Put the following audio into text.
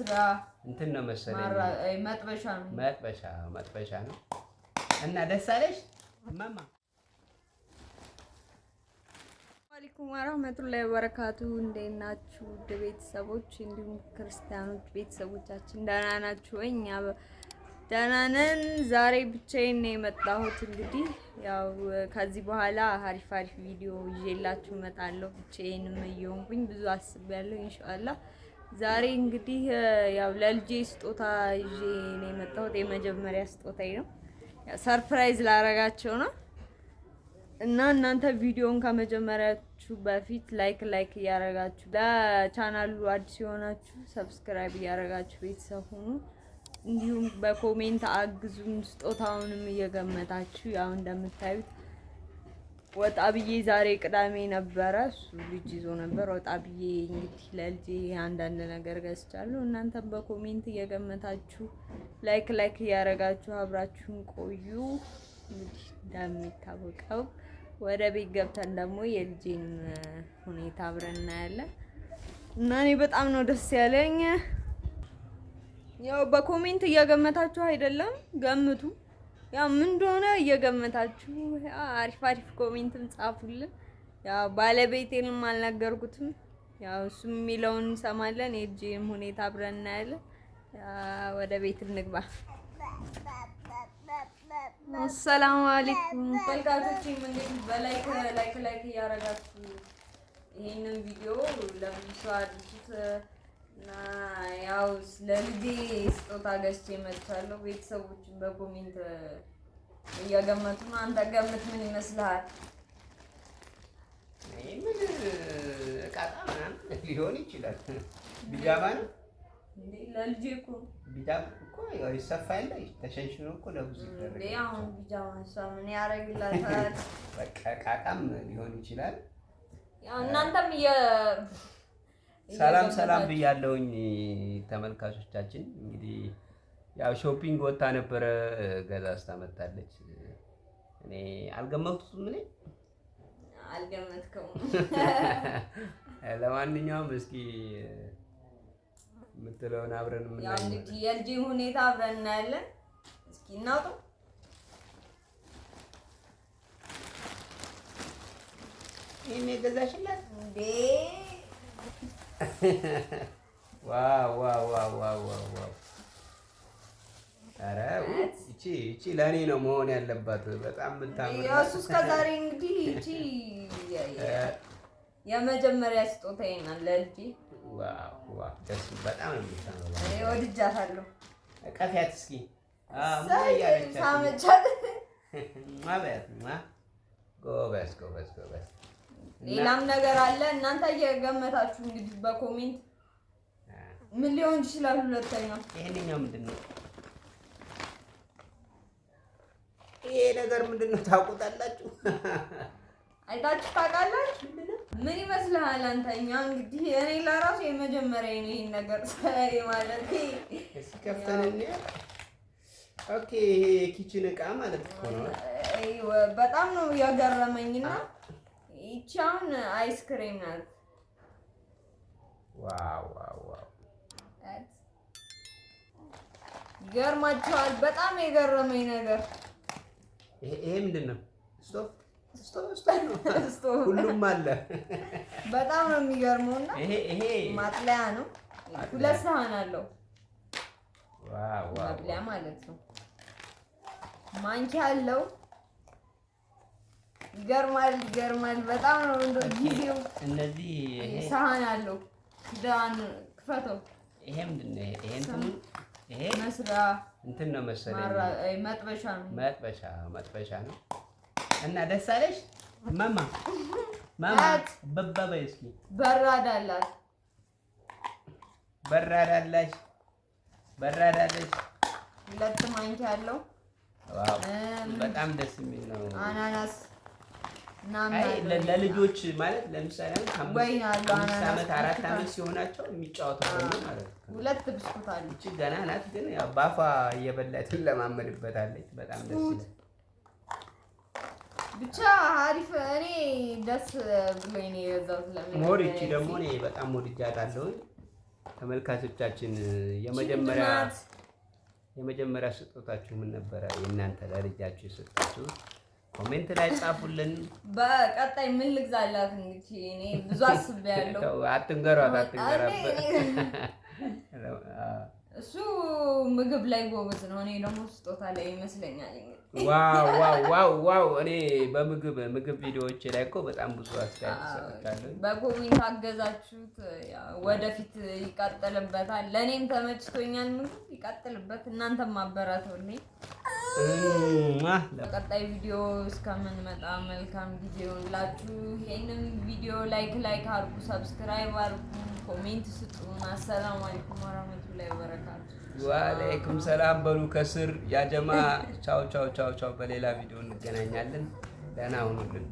መስሪያ እንትን ነው መሰለኝ መጥበሻ ነው። እና ደስ አለሽ እማማ? አለይኩም ወራህመቱላሂ ወበረካቱ። እንዴት ናችሁ ውድ ቤተሰቦች እንዲሁም ክርስቲያኖች ቤተሰቦቻችን ደህና ናችሁ ወይ? እኛ ደህና ነን። ዛሬ ብቻዬን ነው የመጣሁት። እንግዲህ ያው ከዚህ በኋላ አሪፍ ቪዲዮ ይዤላችሁ እመጣለሁ። ብቻዬንም እየሆንኩኝ ብዙ አስቤያለሁ። ኢንሻአላህ ዛሬ እንግዲህ ያው ለልጄ ስጦታ ይዤ ነው የመጣሁት። የመጀመሪያ ስጦታዬ ነው። ያው ሰርፕራይዝ ላረጋቸው ነው እና እናንተ ቪዲዮውን ከመጀመሪያችሁ በፊት ላይክ እያረጋችሁ ለቻናሉ አዲስ የሆናችሁ ሰብስክራይብ እያረጋችሁ ቤተሰብ ሁኑ። እንዲሁም በኮሜንት አግዙን። ስጦታውንም እየገመታችሁ ያው እንደምታዩት ወጣ ብዬ ዛሬ ቅዳሜ ነበረ፣ እሱ ልጅ ይዞ ነበር። ወጣ ብዬ እንግዲህ ለልጄ አንዳንድ ነገር ገዝቻለሁ። እናንተም በኮሜንት እየገመታችሁ ላይክ እያረጋችሁ አብራችሁን ቆዩ። እንግዲህ እንደሚታወቀው ወደ ቤት ገብተን ደግሞ የልጄን ሁኔታ አብረን እናያለን እና እኔ በጣም ነው ደስ ያለኝ። ያው በኮሜንት እየገመታችሁ አይደለም ገምቱ፣ ያው ምን እንደሆነ እየገመታችሁ አሪፍ ኮሜንትም ጻፉልን። ያው ባለቤቴንም አልነገርኩትም፣ ያው እሱ የሚለውን እንሰማለን። የልጄን ሁኔታ አብረን እናያለን። ወደ ቤት እንግባ። አሰላሙ አለይኩም ተመልካቾቼ፣ እንግዲህ በላይክ እያረጋችሁ ይሄንን ቪዲዮ ለብዙ ሰው አድርሱት እና ያው ለልጄ ስጦታ ገዝቼ መጥቻለሁ። ቤተሰቦችን በኮሜንት እየገመቱ ነው። አንተ ገምት፣ ምን ይመስልሃል? ምን እቃቃ ምናምን ሊሆን ይችላል። ቢጃማ ነው እንዴ? ለልጄ እኮ ቢጃማ እኮ ያው ይሰፋል፣ ተሸንሽኖ እኮ ለብዙ ይደረጋል። ያው ቢጃማ ምን ያደርግላታል? በቃ እቃቃም ሊሆን ይችላል። ያው እናንተም ሰላም ብያለሁኝ ተመልካቾቻችን። እንግዲህ ያው ሾፒንግ ወጣ ነበረ፣ ገዛዝታ መጣለች። እኔ አልገመትኩትም። ምን አልገመትከውም? ለማንኛውም እስኪ የምትለውን አብረን ያው እንግዲህ የልጄ ሁኔታ አብረን እናያለን። እስኪ እናውጣው። ይሄን የገዛሽላት እንዴ? ዋው! ኧረ እቺ ለኔ ነው መሆን ያለባት። በጣም የምታምር ያው እሱ እስከ ዛሬ እንግዲህ እቺ የመጀመሪያ ስጦታዬ ናት ለልጄ። ዋው! ደስ በጣም ነው የምታምረው። እኔ ወድጃታለሁ። ቀፊያት እስኪ ሳመቻት ማበያት ጎበዝ። ሌላም ነገር አለ። እናንተ እየገመታችሁ እንግዲህ በኮሜንት ምን ሊሆን ይችላል? ሁለተኛው ይሄንኛው ምንድነው? ይሄ ነገር ምንድነው? ታውቁታላችሁ? አይታችሁ ታውቃላችሁ? ምን ይመስልሃል አንተኛ? እንግዲህ እኔ ለራሱ የመጀመሪያ ነው ይሄን ነገር ሳይ ማለት እስኪ ከፍተን ኦኬ። ይሄ ኪችን እቃ ማለት ነው። በጣም ነው ያገረመኝና ይቺ አሁን አይስክሬም ናት። ዋው! ይገርማችኋል። በጣም የገረመኝ ነገር ይሄ ምንድነው? ስቶቭ ሁሉም አለ። በጣም ነው የሚገርመውና ይሄ ማጥለያ ነው። ሁለት ሳህን አለው። ዋው! ማጥለያ ማለት ነው። ማንኪያ አለው። ይገርማል። በጣም ነው እንደ ጊዜው። እነዚህ ሳህን አለው። ዳን ክፈተው። ይሄ ምንድነው? ይሄ መስሪያ እንትን ነው መሰለኝ መጥበሻ ነው። እና ደስ አለሽ ማማ? በባባይ እስኪ በራዳ አላት። ሁለት ማንኪያ አለው። ዋው! በጣም ደስ የሚል ነው። አናናስ ለልጆች ማለት ለምሳሌ አምስት ዓመት 4 ዓመት ሲሆናቸው የሚጫወቱበት ነው ማለት ነው። ሁለት ብስኩት አለ። እቺ ገና ናት፣ ግን ያው ባፏ እየበላች ለማመድበታለች። በጣም ደስ ይላል። ብቻ አሪፍ። እኔ ደስ ብሎኝ ነው የገዛሁት። ሞር እቺ ደግሞ እኔ በጣም ወድጃታለሁ። ተመልካቾቻችን የመጀመሪያ ስጦታችሁ ምን ነበረ? የእናንተ ለልጃችሁ የሰጣችሁት ኮሜንት ላይ ጻፉልን። በቀጣይ ምን ልግዛላት እንግዲህ እኔ ብዙ አስቤያለሁ። አትንገሯት። እሱ ምግብ ላይ ጎበዝ ነው። እኔ ደግሞ ስጦታ ላይ ይመስለኛል። ዋው እኔ በምግብ ቪዲዮዎች ላይ እኮ በጣም ብዙ አስተያየት ሰጥቻለሁ። በኮሜንት አገዛችሁት፣ ወደፊት ይቀጥልበታል። ለኔም ተመችቶኛል። ምግብ ይቀጥልበት፣ እናንተም ማበራቱልኝ። በቀጣይ ቪዲዮ እስከምንመጣ መልካም ጊዜ ይሁንላችሁ። ይሄንን ቪዲዮ ላይክ አድርጉ፣ ሰብስክራይብ አድርጉ፣ ኮሜንት ስጡን። አሰላሙ አለይኩም ወራህመቱላሂ ወበረካቱ። ወአለይኩም ሰላም በሉ ከስር ያጀማ። ቻው። በሌላ ቪዲዮ እንገናኛለን። ደህና ሁኑልን።